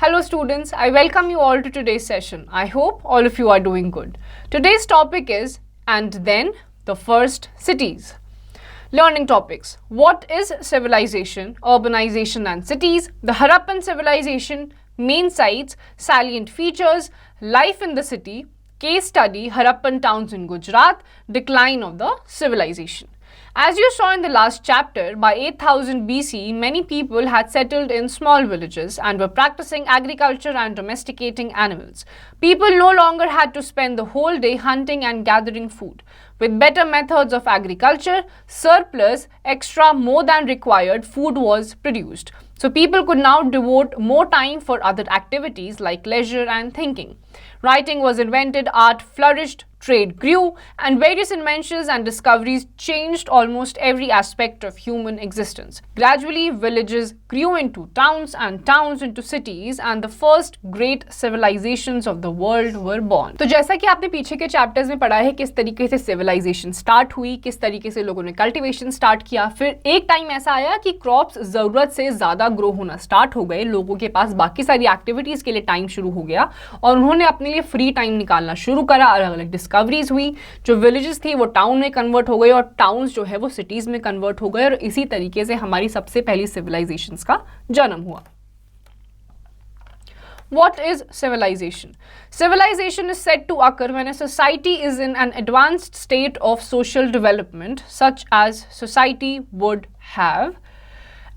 Hello students, I welcome you all to today's session. I hope all of you are doing good. Today's topic is and then the first cities. Learning topics. What is civilization, urbanization and cities, the Harappan civilization, main sites, salient features, life in the city, case study, Harappan towns in Gujarat, decline of the civilization. As you saw in the last chapter, by 8000 BC, many people had settled in small villages and were practicing agriculture and domesticating animals. People no longer had to spend the whole day hunting and gathering food. With better methods of agriculture, surplus, extra, more than required food was produced. So people could now devote more time for other activities like leisure and thinking. Writing was invented, art flourished, trade grew, and various inventions and discoveries changed almost every aspect of human existence. Gradually, villages grew into towns and towns into cities, and the first great civilizations of the world were born. तो जैसा कि आपने पीछे के chapters में पढ़ा है किस तरीके से सिविलाइजेशन स्टार्ट हुई, किस तरीके से लोगों ने कल्टीवेशन स्टार्ट किया, फिर एक टाइम ऐसा आया कि क्रॉप्स ज़रूरत से ज़्यादा ग्रो होना स्टार्ट हो गए, लोगों के पास बाकी सारी एक्टिविटीज़ के लिए टाइम शुरू हो गया और उन्होंने अपने लिए फ्री टाइम निकालना शुरू करा। अलग अलग डिस्कवरीज हुई, जो विलेजेस थी वो टाउन में कन्वर्ट हो गए और टाउन्स जो है वो सिटीज़ में कन्वर्ट हो गए और इसी तरीके से हमारी सबसे पहली सिविलाइजेशंस का जन्म हुआ। What is civilization? Civilization is said to occur when a society is in an advanced state of social development, such as society would have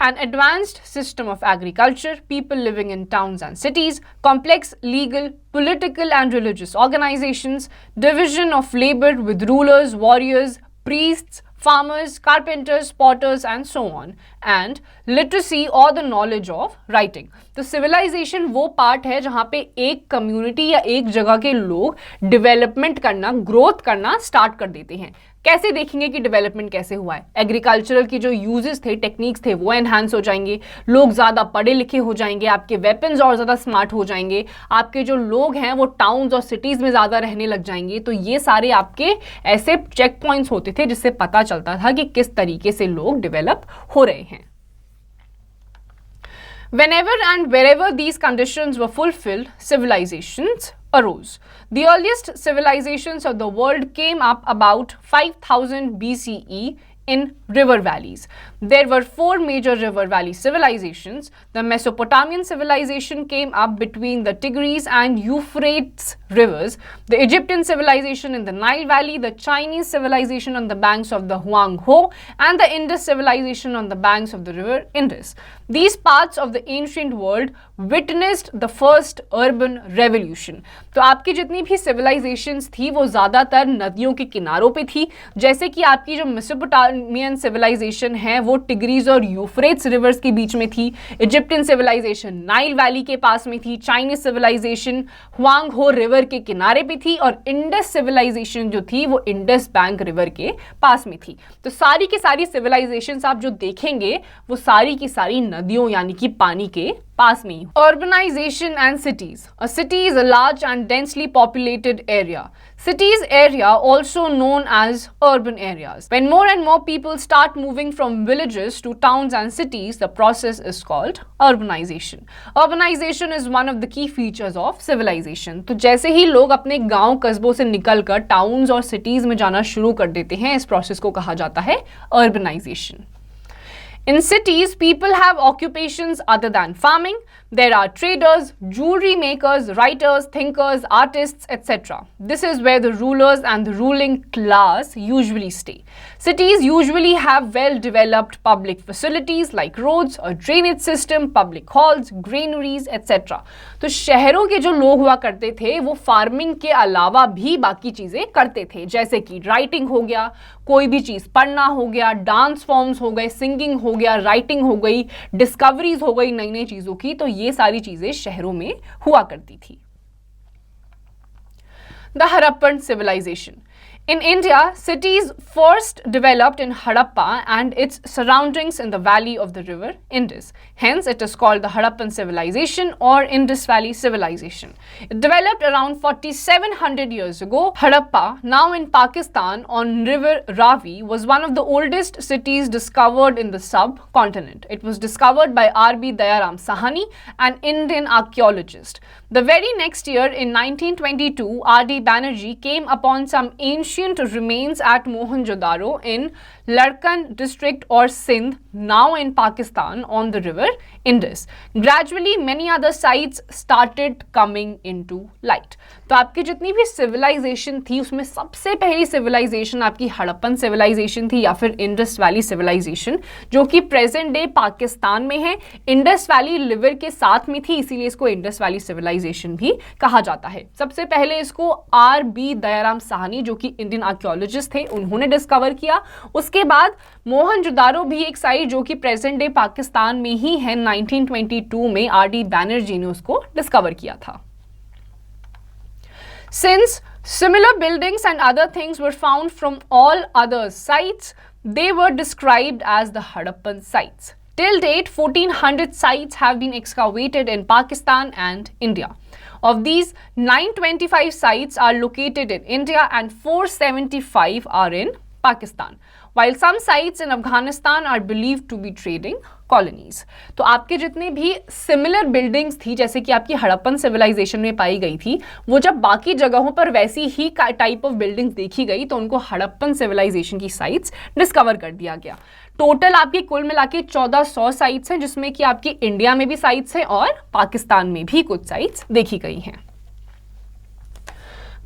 an advanced system of agriculture, people living in towns and cities, complex legal, political and religious organizations, division of labor with rulers, warriors, priests, farmers, carpenters, potters and so on, and literacy or the knowledge of writing. तो civilisation वो part है जहाँ पे एक community या एक जगह के लोग डेवलपमेंट करना, ग्रोथ करना स्टार्ट कर देते हैं। कैसे देखेंगे कि डेवलपमेंट कैसे हुआ है? एग्रीकल्चरल की जो यूजेस थे, टेक्निक्स थे, वो एनहांस हो जाएंगे, लोग ज़्यादा पढ़े लिखे हो जाएंगे, आपके वेपन्स और ज़्यादा स्मार्ट हो जाएंगे, आपके जो लोग हैं वो टाउन्स और सिटीज़ में ज़्यादा रहने लग जाएंगे। तो ये सारे आपके ऐसे चेक पॉइंट्स होते थे जिससे पता चलता था कि किस तरीके से लोग डेवलप हो रहे हैं। Whenever and wherever these conditions were fulfilled, civilizations arose. The earliest civilizations of the world came up about 5000 BCE in river valleys. There were four major river valley civilizations. The Mesopotamian civilization came up between the Tigris and Euphrates rivers, the Egyptian civilization in the Nile Valley, the Chinese civilization on the banks of the Huanghe, and the Indus civilization on the banks of the river Indus. These parts of the ancient world witnessed the first urban revolution. तो आपकी जितनी भी civilizations थी वो ज़्यादातर नदियों के किनारों पे थी, जैसे कि आपकी जो मेसोपोटामियन civilization है वो टिग्रीज और यूफ्रेट्स रिवर्स के बीच में थी, इजिप्टियन सिविलाइजेशन नाइल वैली के पास में थी, चाइनीज सिविलाइजेशन हुआंगहो रिवर के किनारे पे थी और इंडस सिविलाइजेशन जो थी वो इंडस बैंक रिवर के पास में थी। तो सारी की सारी सिविलाइजेशंस आप जो देखेंगे वो सारी की सारी नदियों यानी कि पानी के पास में। Urbanization and cities. A city is a large and densely populated area. Cities area also known as urban areas. When more and more people start moving from villages to towns and cities, the process is called urbanization. Urbanization is one of the key features of civilization. तो जैसे ही लोग अपने गांव कस्बों से निकलकर towns और cities में जाना शुरू कर देते हैं, इस प्रोसेस को कहा जाता है urbanization. In cities, people have occupations other than farming. There are traders, jewelry makers, writers, thinkers, artists, etc. This is where the rulers and the ruling class usually stay. Cities usually have well-developed public facilities like roads, a drainage system, public halls, granaries, etc. तो शहरों के जो लोग हुआ करते थे वो farming के अलावा भी बाकी चीज़ें करते थे, जैसे कि राइटिंग हो गया, कोई भी चीज़ पढ़ना हो गया, डांस फॉर्म्स हो गए, सिंगिंग हो गया, राइटिंग हो गई, डिस्कवरीज हो गई नई नई चीज़ों की, तो ये सारी चीज़ें शहरों में हुआ करती थी। The Harappan civilization. In India, cities first developed in Harappa and its surroundings in the valley of the river Indus. Hence, it is called the Harappan civilization or Indus Valley civilization. It developed around 4700 years ago. Harappa, now in Pakistan on river Ravi, was one of the oldest cities discovered in the subcontinent. It was discovered by R.B. Dayaram Sahani, an Indian archaeologist. The very next year, in 1922, R.D. Banerjee came upon some ancient remains at Mohenjo-daro in Larkan district or Sindh, now in Pakistan on the river Indus. Gradually, many other sites started coming into light. तो आपकी जितनी भी civilisation थी उसमें सबसे पहली civilisation आपकी Harappan civilisation थी या फिर इंडस वैली सिविलाइजेशन, जो कि प्रेजेंट डे पाकिस्तान में है. इंडस वैली रिवर के साथ में थी, इसीलिए इसको इंडस वैली सिविलाइजेशन भी कहा जाता है. सबसे पहले इसको R.B. दयाराम साहनी, जो कि इंडियन आर्कियोलॉजिस्ट थे, उन्होंने डिस्कवर किया. उसके बाद मोहनजोदारो भी एक साइट जो कि प्रेजेंट डे पाकिस्तान में ही है, 1922 में R.D. बैनर्जी ने उसको डिस्कवर किया था. Since similar buildings and other things were found from all other sites, they were described as the Harappan sites. Till date, 1400 sites have been excavated in Pakistan and India. Of these, 925 sites are located in India and 475 are in Pakistan, while some sites in Afghanistan are believed to be trading colonies. तो आपके जितने भी similar buildings थी जैसे कि आपकी Harappan civilisation में पाई गई थी, वो जब बाकी जगहों पर वैसी ही टाइप ऑफ बिल्डिंग्स देखी गई तो उनको हड़प्पन सिविलाइजेशन की साइट्स डिस्कवर कर दिया गया. टोटल आपकी कुल मिला के 1400 साइट्स हैं, जिसमें कि आपकी इंडिया में भी साइट्स हैं और पाकिस्तान में भी कुछ साइट्स देखी गई हैं.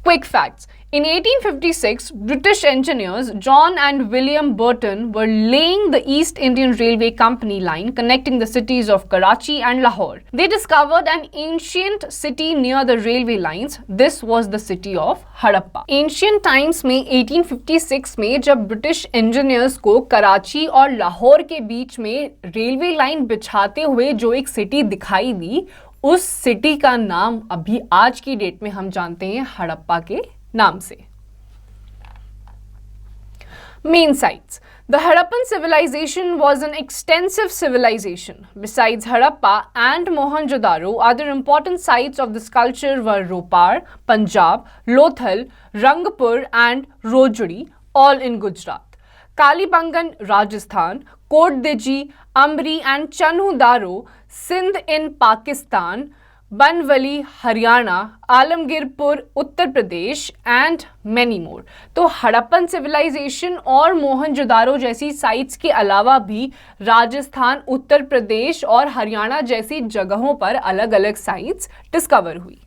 Quick facts. In 1856, British engineers John and William Burton were laying the East Indian Railway Company line connecting the cities of Karachi and Lahore. They discovered an ancient city near the railway lines. This was the city of Harappa. Ancient times में 1856 में जब British engineers को कराची और लाहौर के बीच में railway line बिछाते हुए जो एक सिटी दिखाई दी, उस सिटी का नाम अभी आज की डेट में हम जानते हैं हड़प्पा के नाम से. Main sites. The Harappan civilization was an extensive civilization. Besides Harappa and Mohenjo-daro, other important sites of this culture were Ropar, Punjab, Lothal, Rangpur and Rojuri, all in Gujarat. Kalibangan, Rajasthan, Kot Diji, Amri and Chanhu-daro, Sindh in Pakistan, बनवली Haryana, Alamgirpur Uttar Pradesh and many more. तो Harappan civilisation और मोहनजोदारो जैसी sites के अलावा भी राजस्थान, उत्तर प्रदेश और हरियाणा जैसी जगहों पर अलग अलग साइट्स डिस्कवर हुई.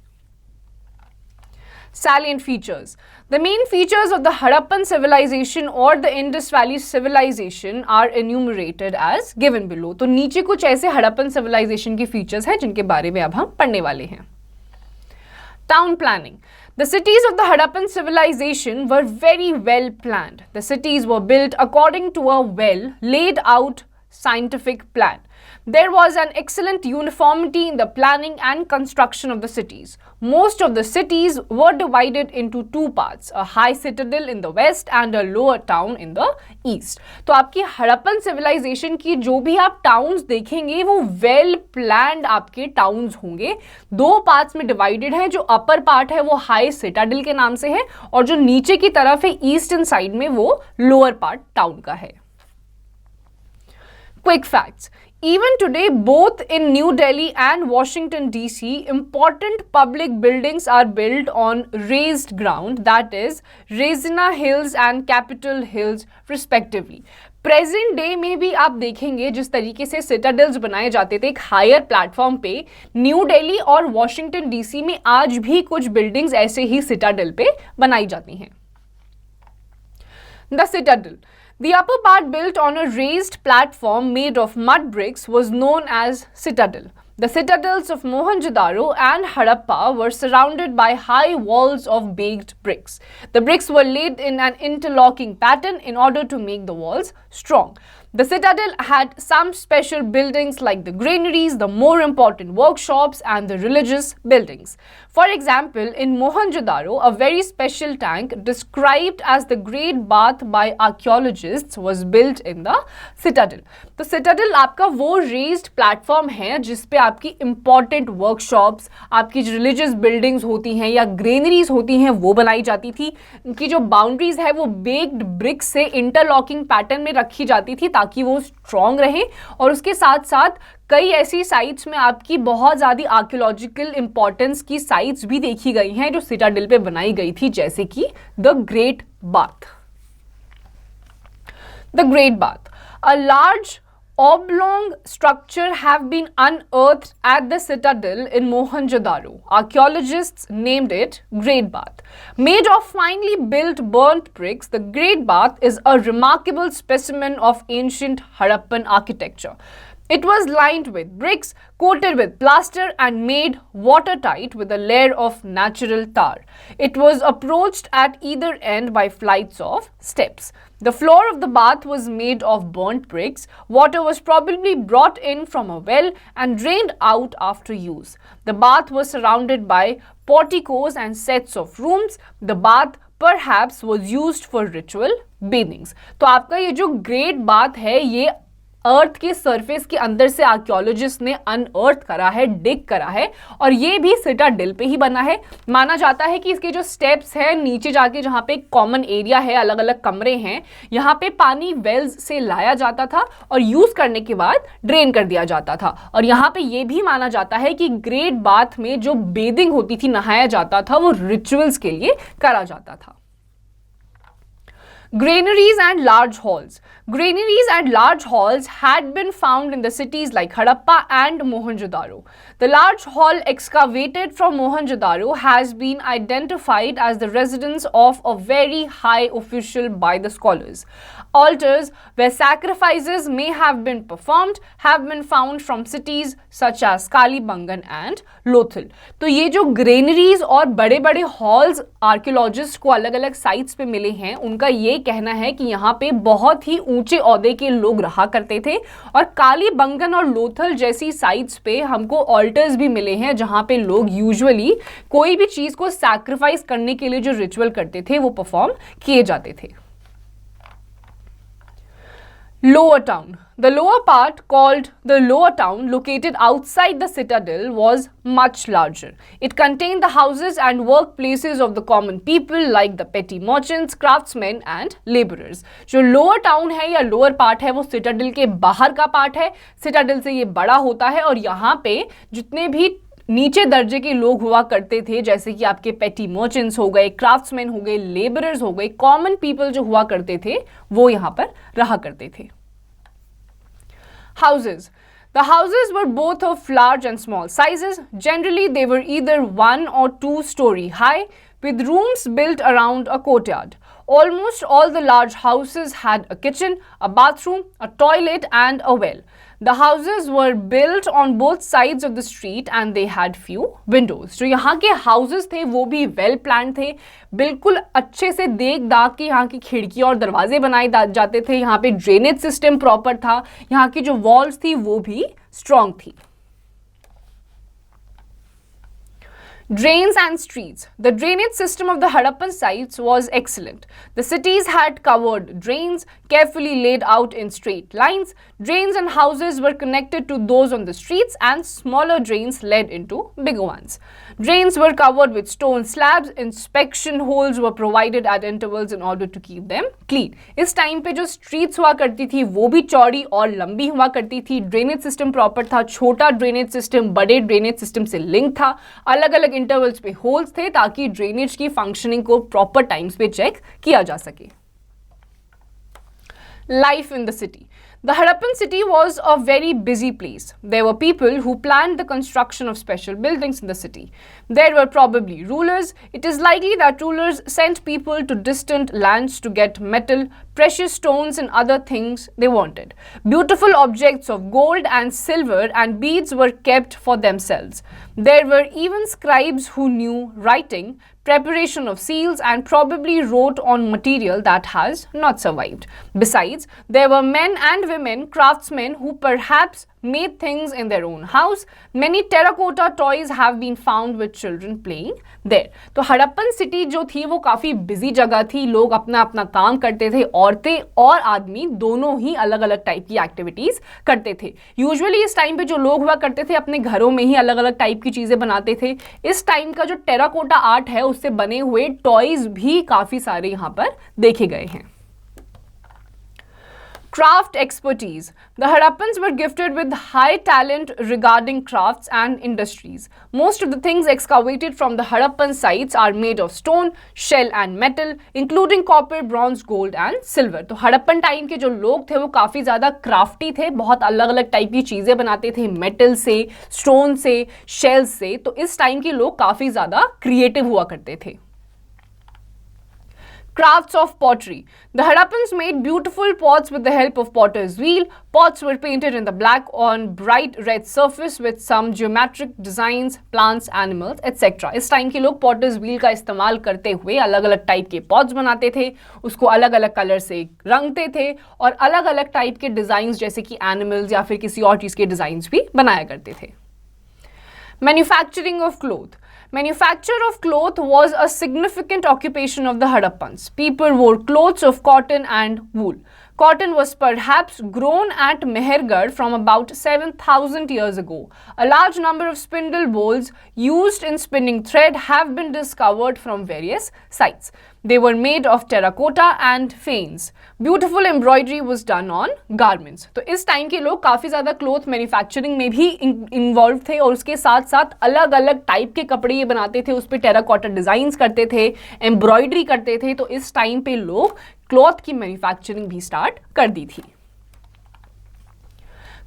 Salient features. The main features of the Harappan civilization or the Indus Valley civilization are enumerated as given below. तो नीचे कुछ ऐसे हड़प्पन civilization के features हैं जिनके बारे में अब हम पढ़ने वाले हैं. Town planning. The cities of the Harappan civilization were very well planned. The cities were built according to a well laid out scientific plan. There was an excellent uniformity in the planning and construction of the cities. Most of the cities were divided into two parts, a high citadel in the west and a lower town in the east. तो आपकी Harappan civilization की जो भी आप towns देखेंगे वो well planned आपके towns होंगे. दो parts में divided हैं, जो upper part है वो high citadel के नाम से है और जो नीचे की तरफ है eastern side में वो lower part town का है. Quick facts. Even today, both in New Delhi and Washington DC, important public buildings are built on raised ground, that is, Raisina Hills and Capitol Hills respectively. Present day में भी आप देखेंगे जिस तरीके से सिटाडल्स बनाए जाते थे एक हायर प्लेटफॉर्म पे, न्यू दिल्ली और वॉशिंगटन डीसी में आज भी कुछ बिल्डिंग्स ऐसे ही सिटाडल पे बनाई जाती हैं. The citadel. The upper part, built on a raised platform made of mud bricks, was known as citadel. The citadels of Mohenjo-daro and Harappa were surrounded by high walls of baked bricks. The bricks were laid in an interlocking pattern in order to make the walls strong. The citadel had some special buildings like the granaries, the more important workshops, and the religious buildings. For example, in Mohenjo-daro, a very special tank described as the Great Bath by archaeologists was built in the citadel. तो citadel आपका वो raised platform है जिस पे आपकी important workshops, आपकी जो religious buildings होती हैं या granaries होती हैं वो बनाई जाती थी. उनकी जो boundaries है वो baked bricks से interlocking pattern में रखी जाती थी ताकि वो strong रहे. और उसके साथ साथ कई ऐसी साइट्स में आपकी बहुत ज़्यादा आर्कियोलॉजिकल इंपॉर्टेंस की साइट्स भी देखी गई हैं जो सिटाडेल पे बनाई गई थी, जैसे कि the great bath. The great bath, a large oblong structure have been unearthed at the citadel in Mohenjo-daro. Archaeologists named it Great Bath. Made of finely built burnt bricks, the Great Bath is a remarkable specimen of ancient Harappan architecture. It was lined with bricks, coated with plaster and made watertight with a layer of natural tar. It was approached at either end by flights of steps. The floor of the bath was made of burnt bricks. Water was probably brought in from a well and drained out after use. The bath was surrounded by porticos and sets of rooms. The bath perhaps was used for ritual bathings. तो आपका ये जो great bath है ये अर्थ के surface के अंदर से आर्कियोलॉजिस्ट ने अनअर्थ करा है, डिग करा है, और ये भी सिटाडेल पे ही बना है. माना जाता है कि इसके जो स्टेप्स हैं नीचे जाके जहाँ पे कॉमन एरिया है, अलग अलग कमरे हैं, यहाँ पे पानी वेल्स से लाया जाता था और यूज करने के बाद ड्रेन कर दिया जाता था. और यहाँ पे ये भी माना जाता है कि ग्रेट बाथ में जो बेदिंग होती थी, नहाया जाता था, वो रिचुअल्स के लिए करा जाता था. Granaries and large halls. Granaries and large halls had been found in the cities like Harappa and Mohenjo-daro. The large hall excavated from Mohenjo-daro has been identified as the residence of a very high official by the scholars. Altars where sacrifices may have been performed have been found from cities such as Kalibangan and Lothal. तो ये जो granaries और बड़े बड़े halls archaeologist को अलग अलग sites पे मिले हैं, उनका ये कहना है कि यहाँ पे बहुत ही ऊंचे ओहदे के लोग रहा करते थे. और कालीबंगन और लोथल जैसी साइट्स पे हमको ऑल्टर्स भी मिले हैं जहाँ पे लोग यूजुअली कोई भी चीज़ को सैक्रिफाइस करने के लिए जो रिचुअल करते थे वो परफॉर्म किए जाते थे. Lower Town. The lower part, called the Lower Town, located outside the citadel, was much larger. It contained the houses and workplaces of the common people like the petty merchants, craftsmen and laborers. जो lower town है या lower part है वो citadel के बाहर का part है. citadel से ये बड़ा होता है और यहाँ पे जितने भी नीचे दर्जे के लोग हुआ करते थे, जैसे कि आपके पेटी मर्चेंट्स हो गए, क्राफ्ट्समैन हो गए, लेबरर्स हो गए, कॉमन पीपल जो हुआ करते थे वो यहाँ पर रहा करते थे. Houses. The houses were both of large and small sizes. Generally, they were either 1 or 2 story high, with rooms built around a courtyard. Almost all the large houses had a kitchen, a bathroom, a toilet and a well. The houses were built on both sides of the street and they had few windows. जो यहाँ के houses थे वो भी well planned थे, बिल्कुल अच्छे से देख दाख के यहाँ की खिड़की और दरवाजे बनाए जाते थे. यहाँ पे drainage system proper था, यहाँ की जो walls थी वो भी strong थी. Drains and streets. The drainage system of the Harappan sites was excellent. The cities had covered drains, carefully laid out in straight lines. Drains and houses were connected to those on the streets and smaller drains led into bigger ones. Drains were covered with stone slabs. Inspection holes were provided at intervals in order to keep them clean. इस time पे जो streets हुआ करती थी वो भी चौड़ी और लंबी हुआ करती थी. Drainage system proper था, छोटा drainage system बड़े drainage system से link था, अलग अलग इंटरवल्स पे होल्स थे ताकि ड्रेनेज की फंक्शनिंग को प्रॉपर टाइम्स पे चेक किया जा सके. Life in the city. The Harappan city was a very busy place. There were people who planned the construction of special buildings in the city. There were probably rulers. It is likely that rulers sent people to distant lands to get metal, precious stones and other things they wanted. Beautiful objects of gold and silver and beads were kept for themselves. There were even scribes who knew writing, preparation of seals, and probably wrote on material that has not survived. Besides, there were men and women, craftsmen, who perhaps made things in their own house. Many terracotta toys have been found with children playing there. तो Harappan city जो थी वो काफ़ी busy जगह थी, लोग अपना अपना काम करते थे, औरतें और आदमी दोनों ही अलग अलग टाइप की एक्टिविटीज़ करते थे. यूजुअली इस टाइम पे जो लोग हुआ करते थे अपने घरों में ही अलग अलग टाइप की चीज़ें बनाते थे. इस टाइम का जो टेराकोटा आर्ट है उससे बने हुए टॉयज भी काफ़ी सारे यहाँ पर देखे गए हैं. Craft expertise. The Harappans were gifted with high talent regarding crafts and industries. Most of the things excavated from the Harappan sites are made of stone, shell and metal, including copper, bronze, gold and silver. तो Harappan time के जो लोग थे वो काफ़ी ज़्यादा crafty थे, बहुत अलग अलग टाइप की चीज़ें बनाते थे, मेटल से, स्टोन से, शेल से. तो इस टाइम के लोग काफ़ी ज़्यादा क्रिएटिव हुआ करते थे. Crafts of pottery. The Harappans made beautiful pots with the help of potter's wheel. Pots were painted in the black on bright red surface with some geometric designs, plants, animals, etc. इस time के लोग potter's wheel का इस्तेमाल करते हुए अलग अलग type के pots बनाते थे, उसको अलग अलग कलर से रंगते थे और अलग अलग टाइप के डिज़ाइंस जैसे कि एनिमल्स या फिर किसी और चीज़ के डिज़ाइंस भी बनाया करते थे. Manufacturing of cloth. Manufacture of cloth was a significant occupation of the Harappans. People wore clothes of cotton and wool. Cotton was perhaps grown at Mehergarh from about 7,000 years ago. A large number of spindle bowls used in spinning thread have been discovered from various sites. They were made of terracotta and fanes. Beautiful embroidery was done on garments. तो इस time के लोग काफ़ी ज़्यादा cloth manufacturing में भी involve थे और उसके साथ साथ अलग अलग टाइप के कपड़े ये बनाते थे, उस पर टेराकोटा डिज़ाइंस करते थे, एम्ब्रॉयडरी करते थे. तो इस टाइम पे लोग क्लॉथ की मैन्युफैक्चरिंग भी स्टार्ट कर दी थी.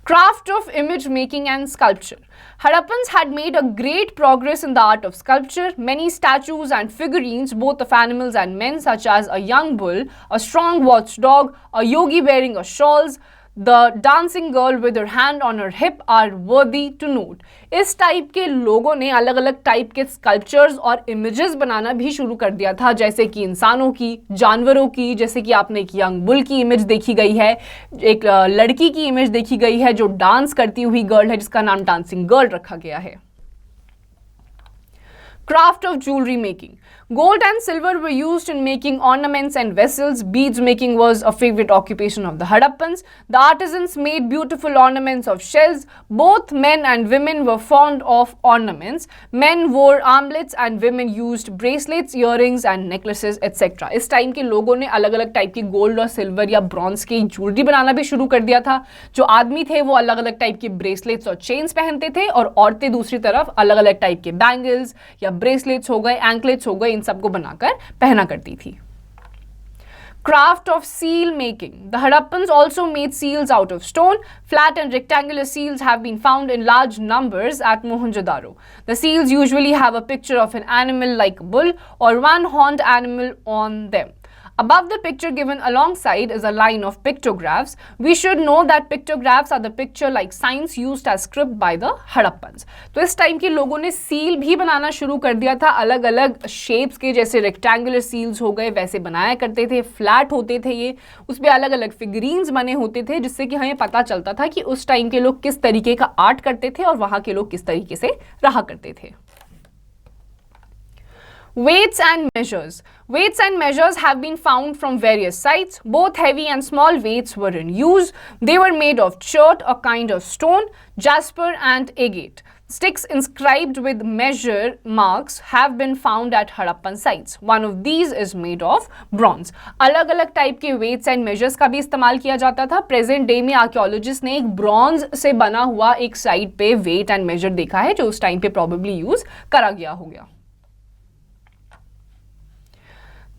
Craft of image making and sculpture. Harappans had made a great progress in the art of sculpture. Many statues and figurines, both of animals and men, such as a young bull, a strong watchdog, a yogi wearing a shawls, the dancing girl with her hand on her hip, are worthy to note. इस type के लोगों ने अलग अलग type के sculptures और images बनाना भी शुरू कर दिया था, जैसे कि इंसानों की, जानवरों की, जैसे कि आपने एक यंग बुल की इमेज देखी गई है, एक लड़की की इमेज देखी गई है जो डांस करती हुई गर्ल है जिसका नाम डांसिंग गर्ल रखा गया है. Craft of jewelry making. Gold and silver were used in making ornaments and vessels. Beads making was a favorite occupation of the Harappans. The artisans made beautiful ornaments of shells. Both men and women were fond of ornaments. Men wore armlets and women used bracelets, earrings and necklaces, etc. इस time के लोगों ने अलग अलग type की gold और silver या bronze की ज्वेलरी बनाना भी शुरू कर दिया था. जो आदमी थे वो अलग अलग टाइप की ब्रेसलेट्स और चेन्स पहनते थे और औरतें दूसरी तरफ अलग अलग टाइप के बैंगल्स या ब्रेसलेट्स हो गए, एंकलेट्स हो गए, इन सबको बनाकर पहना करती थी. Craft of seal making. The Harappans also made seals out of stone. Flat and rectangular seals have been found in large numbers at Mohenjo-daro. The seals usually have a picture of an animal like a bull or one-horned animal on them. Above the picture given alongside is a line of pictographs. We should know that pictographs are the picture-like signs used as script by the Harappans. तो इस time के लोगों ने seal भी बनाना शुरू कर दिया था, अलग अलग शेप्स के, जैसे रेक्टेंगुलर सील्स हो गए वैसे बनाया करते थे, फ्लैट होते थे ये, उसमें अलग अलग फिगरीन्स बने होते थे जिससे कि हमें पता चलता था कि उस टाइम के लोग किस तरीके का आर्ट करते थे और वहाँ के लोग किस तरीके से रहा करते थे. Weights and measures. Weights and measures have been found from various sites. Both heavy and small weights were in use. They were made of chert, a kind of stone, jasper and agate. Sticks inscribed with measure marks have been found at Harappan sites. One of these is made of bronze. अलग अलग type के weights and measures का भी इस्तेमाल किया जाता था. Present day में आर्कियोलॉजिस्ट ने एक ब्रॉन्ज से बना हुआ एक साइड पे weight and measure देखा है जो उस टाइम पे probably यूज करा गया होगा.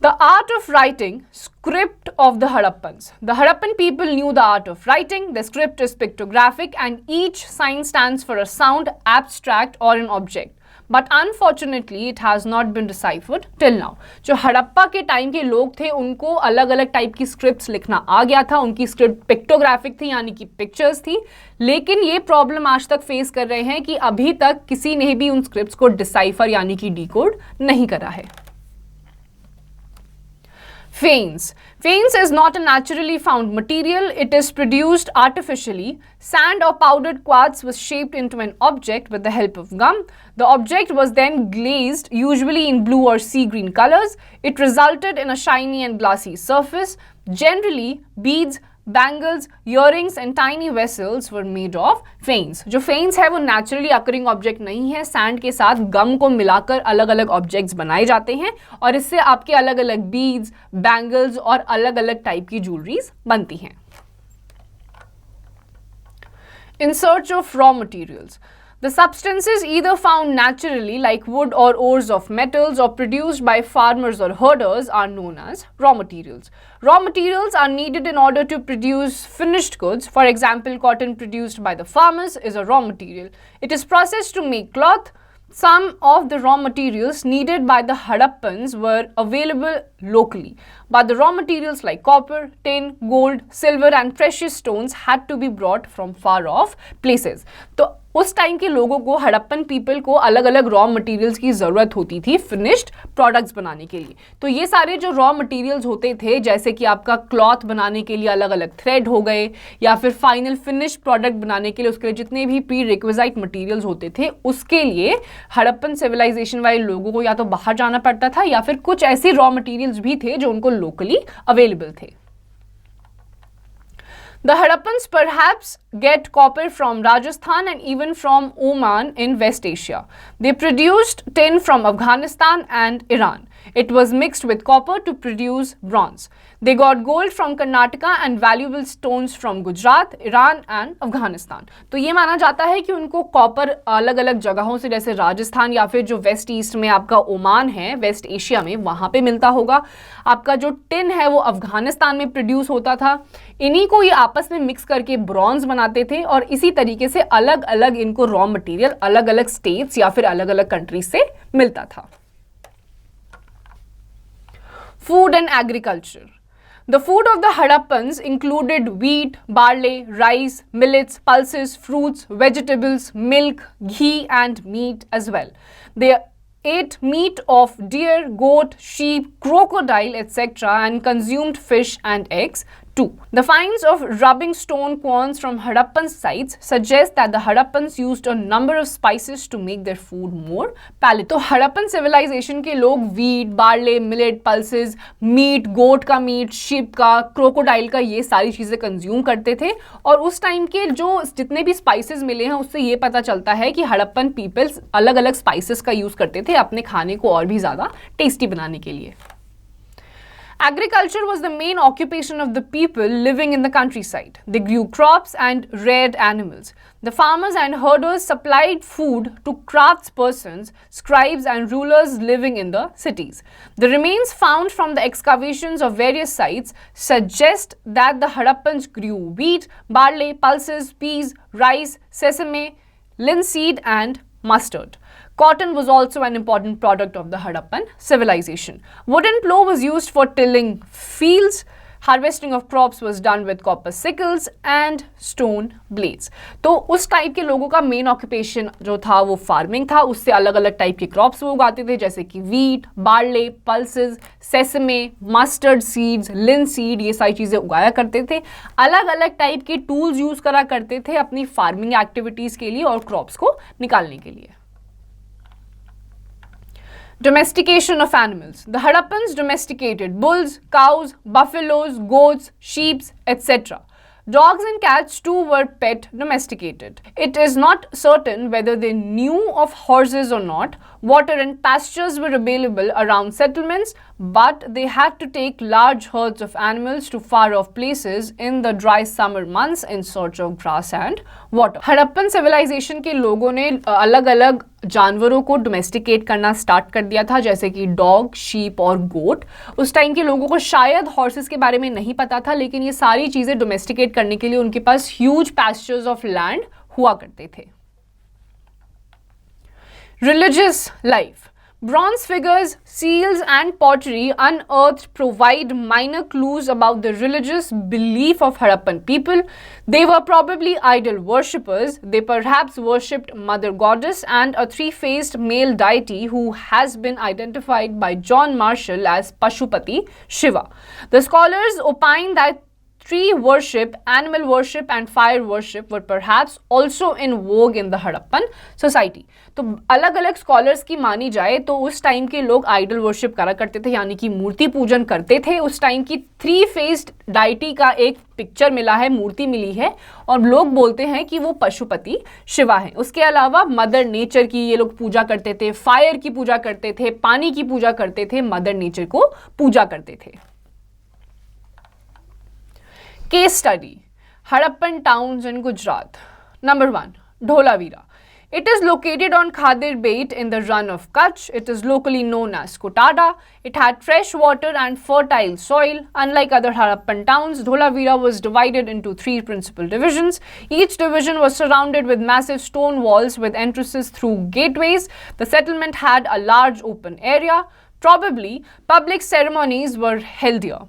The art of writing, script of the Harappans. The Harappan people knew the art of writing. The script is pictographic and each sign stands for a sound, abstract or an object. But unfortunately it has not been deciphered till now. जो हड़प्पा के time के लोग थे उनको अलग अलग type की scripts लिखना आ गया था, उनकी स्क्रिप्ट पिक्टोग्राफिक थी यानी कि पिक्चर्स थी, लेकिन ये प्रॉब्लम आज तक फेस कर रहे हैं कि अभी तक किसी ने भी उन स्क्रिप्ट्स को डिसाइफर यानी कि डिकोड नहीं करा है। Fanes. Fanes is not a naturally found material. It is produced artificially. Sand or powdered quartz was shaped into an object with the help of gum. The object was then glazed, usually in blue or sea green colors. It resulted in a shiny and glassy surface. Generally, beads, bangles, earrings and tiny vessels were made of faience. जो faience है वो naturally occurring object नहीं है, sand के साथ गम को मिलाकर अलग अलग ऑब्जेक्ट्स बनाए जाते हैं और इससे आपके अलग अलग बीड्स, बैंगल्स और अलग अलग टाइप की ज्वेलरीज बनती हैं। In search of raw materials. The substances either found naturally like wood or ores of metals or produced by farmers or herders are known as raw materials. Raw materials are needed in order to produce finished goods. For example, cotton produced by the farmers is a raw material. It is processed to make cloth. Some of the raw materials needed by the Hadappans were available locally, but the raw materials like copper, tin, gold, silver and precious stones had to be brought from far off places. तो उस time के लोगों को, Harappan people को अलग अलग raw materials की ज़रूरत होती थी फिनिश्ड प्रोडक्ट्स बनाने के लिए। तो ये सारे जो रॉ मटेरियल्स होते थे, जैसे कि आपका क्लॉथ बनाने के लिए अलग अलग थ्रेड हो गए या फिर फाइनल फिनिश्ड प्रोडक्ट बनाने के लिए उसके लिए जितने भी प्री रिक्विजाइट मटेरियल्स होते थे, उसके लिए हड़प्पन सिविलाइजेशन वाले लोगों को या तो बाहर जाना पड़ता था या फिर कुछ ऐसे रॉ मटेरियल्स भी थे जो उनको लोकली अवेलेबल थे। The Hadappans perhaps get copper from Rajasthan and even from Oman in West Asia. They produced tin from Afghanistan and Iran. It was mixed with copper to produce bronze. They got gold from Karnataka and valuable stones from Gujarat, Iran and Afghanistan. तो ये माना जाता है कि उनको copper अलग अलग जगहों से, जैसे राजस्थान या फिर जो वेस्ट ईस्ट में आपका ओमान है, वेस्ट एशिया में, वहाँ पे मिलता होगा। आपका जो टिन है वो अफगानिस्तान में प्रोड्यूस होता था। इन्हीं को ये आपस में मिक्स करके ब्रॉन्ज बनाते थे और इसी तरीके से अलग अलग इनको रॉ मटेरियल अलग अलग स्टेट्स या फिर अलग अलग कंट्रीज से मिलता था। Food and agriculture. The food of the Hadappans included wheat, barley, rice, millets, pulses, fruits, vegetables, milk, ghee and meat as well. They ate meat of deer, goat, sheep, crocodile, etc. and consumed fish and eggs too. The finds of rubbing stone querns from Hadappan sites suggest that the Hadappans used a number of spices to make their food more palatable. तो Harappan civilisation के लोग wheat, barley, millet, pulses, meat, goat का meat, ship का, crocodile का, ये सारी चीज़ें consume करते थे और उस टाइम के जो जितने भी स्पाइसेस मिले हैं उससे ये पता चलता है कि हड़प्पन पीपल्स अलग अलग स्पाइसेस का यूज़ करते थे अपने खाने को और भी ज़्यादा टेस्टी बनाने के लिए। Agriculture was the main occupation of the people living in the countryside. They grew crops and reared animals. The farmers and herders supplied food to craftspersons, scribes and rulers living in the cities. The remains found from the excavations of various sites suggest that the Hadappans grew wheat, barley, pulses, peas, rice, sesame, linseed and mustard. Cotton was also an important product of the Hadappan civilization. Wooden plow was used for tilling fields. Harvesting of crops was done with copper sickles and stone blades. तो उस type के लोगों का main occupation जो था वो farming था। उससे अलग अलग टाइप के क्रॉप्स वो उगाते थे, जैसे कि wheat, barley, pulses, sesame, mustard seeds, linseed, ये सारी चीज़ें उगाया करते थे। अलग अलग टाइप के टूल्स यूज़ करा करते थे अपनी फार्मिंग एक्टिविटीज़ के लिए और क्रॉप्स को निकालने के लिए। Domestication of animals. The Hadappans domesticated bulls, cows, buffaloes, goats, sheep, etc. Dogs and cats too were pet domesticated. It is not certain whether they knew of horses or not. Water and pastures were available around settlements, but they had to take large herds of animals to far off places in the dry summer months in search of grass and water. Harappan civilisation के लोगों ने अलग अलग जानवरों को domesticate करना start कर दिया था, जैसे कि डॉग, शीप और गोट। उस टाइम के लोगों को शायद हॉर्सेस के बारे में नहीं पता था, लेकिन ये सारी चीज़ें डोमेस्टिकेट करने के लिए उनके पास ह्यूज पैस्चर्स ऑफ लैंड हुआ करते थे। Religious life. Bronze figures, seals, and pottery unearthed provide minor clues about the religious belief of Harappan people. They were probably idol worshippers. They perhaps worshipped Mother Goddess and a three-faced male deity who has been identified by John Marshall as Pashupati Shiva. The scholars opine that tree worship, animal worship and fire worship were perhaps also in vogue in the Harappan society. तो अलग अलग scholars की मानी जाए तो उस time के लोग आइडल वर्शिप करा करते थे, यानी कि मूर्ति पूजन करते थे. उस टाइम की थ्री फेस्ड डाइटी का एक पिक्चर मिला है, मूर्ति मिली है, और लोग बोलते हैं कि वो पशुपति शिवा है. उसके अलावा मदर नेचर की ये लोग पूजा करते थे, फायर की पूजा करते थे, पानी की पूजा करते थे, मदर नेचर को पूजा करते थे. Case study. Harappan towns in Gujarat. Number 1. Dholavira. It is located on Khadir Bait in the Run of Kutch. It is locally known as Kotada. It had fresh water and fertile soil. Unlike other Harappan towns, Dholavira was divided into 3 principal divisions. Each division was surrounded with massive stone walls with entrances through gateways. The settlement had a large open area. Probably, public ceremonies were held here.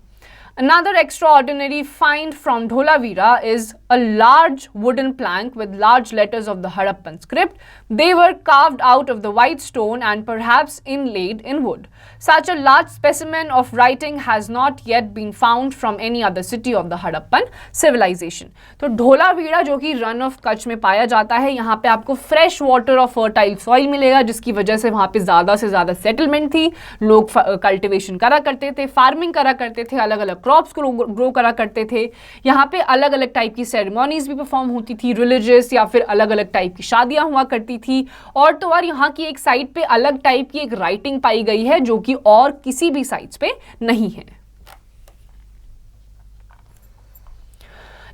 Another extraordinary find from Dholavira is a large wooden plank with large letters of the Harappan script. They were carved out of the white stone and perhaps inlaid in wood. Such a large specimen of writing has not yet been found from any other city of the Harappan civilization. तो ढोलावीरा जो कि run of Kutch में पाया जाता है, यहाँ पे आपको फ्रेश वाटर और फर्टाइल सॉइल मिलेगा, जिसकी वजह से वहाँ पे ज़्यादा से ज़्यादा सेटलमेंट थी. लोग कल्टिवेशन करा करते थे, फार्मिंग करा करते थे, अलग अलग क्रॉप्स को ग्रो करा करते थे. यहाँ पे अलग अलग टाइप की सेरेमोनीज भी परफॉर्म होती थी, रिलीजियस या फिर अलग अलग टाइप की शादियां हुआ करती थी. और तो और यहाँ की एक साइट पे अलग टाइप की एक राइटिंग पाई गई है जो कि और किसी भी साइट्स पे नहीं है.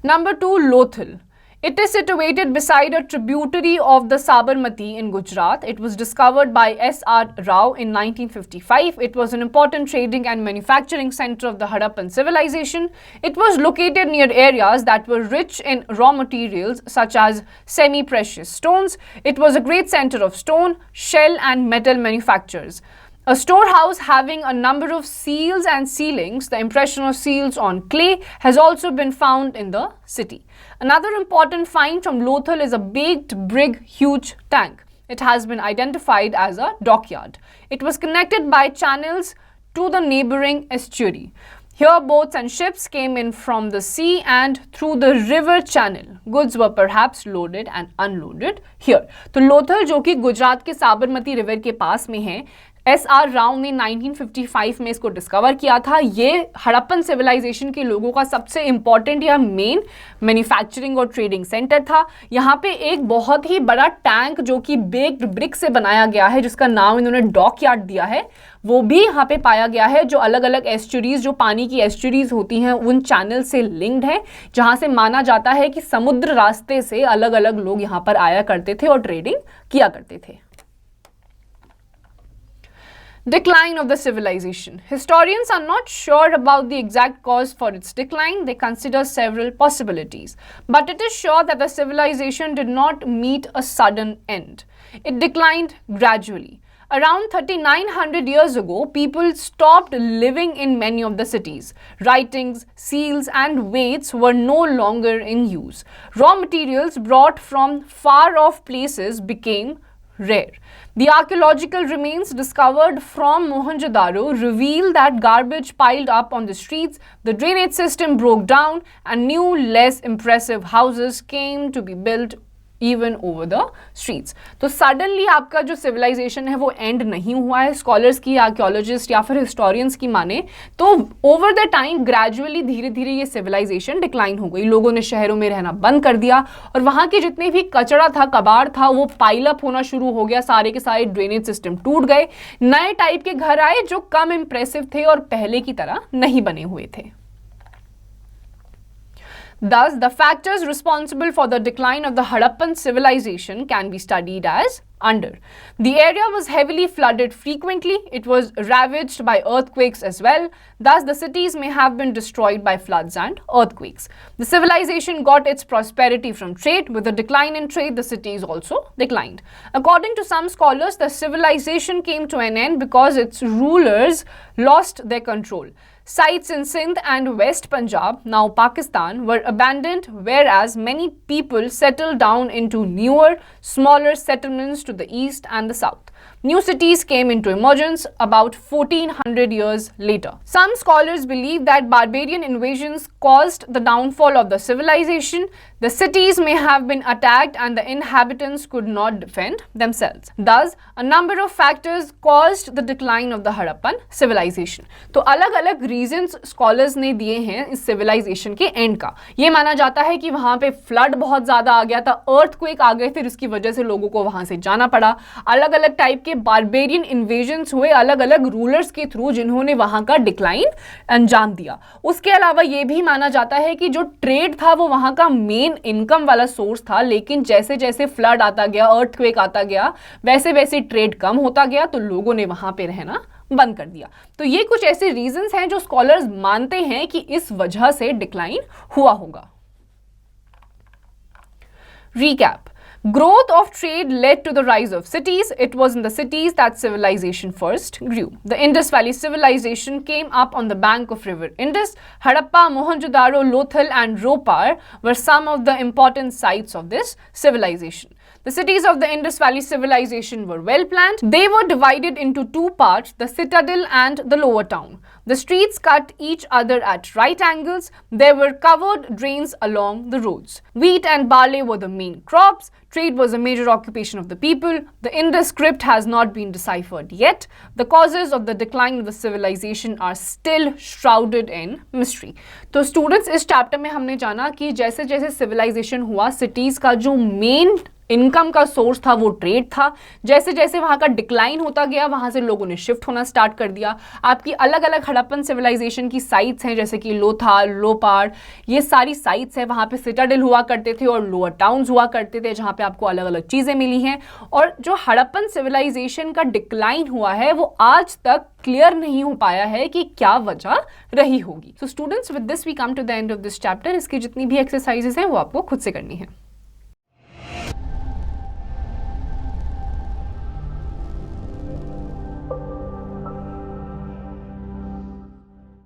Number 2, Lothal. It is situated beside a tributary of the Sabarmati in Gujarat. It was discovered by S.R. Rao in 1955. It was an important trading and manufacturing center of the Harappan civilization. It was located near areas that were rich in raw materials such as semi-precious stones. It was a great center of stone, shell and metal manufactures. A storehouse having a number of seals and sealings, the impression of seals on clay, has also been found in the city. Another important find from Lothal is a baked brick huge tank. It has been identified as a dockyard. It was connected by channels to the neighboring estuary. Here boats and ships came in from the sea and through the river channel. Goods were perhaps loaded and unloaded here. तो लोथल जो कि गुजरात के Sabarmati river के पास में है, S.R. Rao ने 1955 में इसको डिस्कवर किया था. ये हड़प्पन सिविलाइजेशन के लोगों का सबसे इंपॉर्टेंट या मेन मैन्युफैक्चरिंग और ट्रेडिंग सेंटर था. यहाँ पे एक बहुत ही बड़ा टैंक जो कि बेक्ड ब्रिक से बनाया गया है, जिसका नाम इन्होंने डॉक यार्ड दिया है, वो भी यहाँ पे पाया गया है, जो अलग अलग एस्चुरीज, जो पानी की एस्चुरीज होती हैं, उन चैनल से लिंक्ड है, जहाँ से माना जाता है कि समुद्र रास्ते से अलग अलग लोग यहाँ पर आया करते थे और ट्रेडिंग किया करते थे. Decline of the civilization. Historians are not sure about the exact cause for its decline. They consider several possibilities. But it is sure that the civilization did not meet a sudden end. It declined gradually. Around 3900 years ago, people stopped living in many of the cities. Writings, seals and weights were no longer in use. Raw materials brought from far-off places became rare. The archaeological remains discovered from Mohenjo-daro reveal that garbage piled up on the streets, the drainage system broke down, and new, less impressive houses came to be built even over the streets. तो suddenly आपका जो civilisation है वो and नहीं हुआ है. Scholars की, archaeologist या फिर हिस्टोरियंस की माने तो ओवर द टाइम ग्रेजुअली धीरे धीरे ये सिविलाइजेशन डिक्लाइन हो गई. लोगों ने शहरों में रहना बंद कर दिया और वहाँ के जितने भी कचरा था, कबाड़ था, वो पाइल अप होना शुरू हो गया. सारे के सारे ड्रेनेज सिस्टम टूट गए. नए टाइप के घर आए जो कम इम्प्रेसिव थे और पहले की तरह नहीं बने हुए थे. Thus, the factors responsible for the decline of the Harappan civilization can be studied as under. The area was heavily flooded frequently. It was ravaged by earthquakes as well. Thus, the cities may have been destroyed by floods and earthquakes. The civilization got its prosperity from trade. With the decline in trade, the cities also declined. According to some scholars, the civilization came to an end because its rulers lost their control. Sites in Sindh and West Punjab, now Pakistan, were abandoned, whereas many people settled down into newer, smaller settlements to the east and the south. New cities came into emergence about 1400 years later. Some scholars believe that barbarian invasions caused the downfall of the civilization. The cities may have been attacked and the inhabitants could not defend themselves. Thus, a number of factors caused the decline of the Harappan civilization. तो अलग-अलग reasons scholars ने दिए हैं इस civilization के end का. ये माना जाता है कि वहाँ पे flood बहुत ज़्यादा आ गया था, earthquake आ गए थे, जिसकी वजह से लोगों को वहाँ से जाना पड़ा. अलग-अलग टाइप के बारबेरियन इन्वेजन्स हुए अलग-अलग रूलर्स के थ्रू, जिन्होंने वहां का डिक्लाइन अंजाम दिया. उसके अलावा यह भी माना जाता है कि जो ट्रेड था वो वहां का मेन इनकम वाला सोर्स था, लेकिन जैसे जैसे फ्लड आता गया, अर्थक्वेक आता गया, वैसे वैसे ट्रेड कम होता गया, तो लोगों ने वहां पे रहना बंद कर दिया. तो ये कुछ ऐसे रीजंस हैं जो स्कॉलर्स मानते हैं कि इस वजह से डिक्लाइन हुआ होगा. Recap. Growth of trade led to the rise of cities. It was in the cities that civilization first grew. The Indus Valley civilization came up on the bank of river Indus. Harappa, Mohenjo-daro, Lothal and Ropar were some of the important sites of this civilization. The cities of the Indus Valley civilization were well planned. They were divided into two parts, the citadel and the lower town. The streets cut each other at right angles. There were covered drains along the roads. Wheat and barley were the main crops. Trade was a major occupation of the people. The Indus script has not been deciphered yet. The causes of the decline of the civilization are still shrouded in mystery. तो students इस chapter में हमने जाना कि जैसे जैसे civilization हुआ, cities का जो main इनकम का सोर्स था वो ट्रेड था. जैसे जैसे वहां का डिक्लाइन होता गया, वहां से लोगों ने शिफ्ट होना स्टार्ट कर दिया. आपकी अलग अलग हड़प्पन सिविलाइजेशन की साइट्स हैं, जैसे कि लोथाल, लोपार, ये सारी साइट्स हैं. वहां पे सिटाडेल हुआ करते थे और लोअर टाउन्स हुआ करते थे, जहां पे आपको अलग अलग चीजें मिली हैं. और जो हड़प्पन सिविलाइजेशन का डिक्लाइन हुआ है वो आज तक क्लियर नहीं हो पाया है कि क्या वजह रही होगी. So students, with this we come to the end of this chapter. इसकी जितनी भी एक्सरसाइजेस हैं वो आपको खुद से करनी है.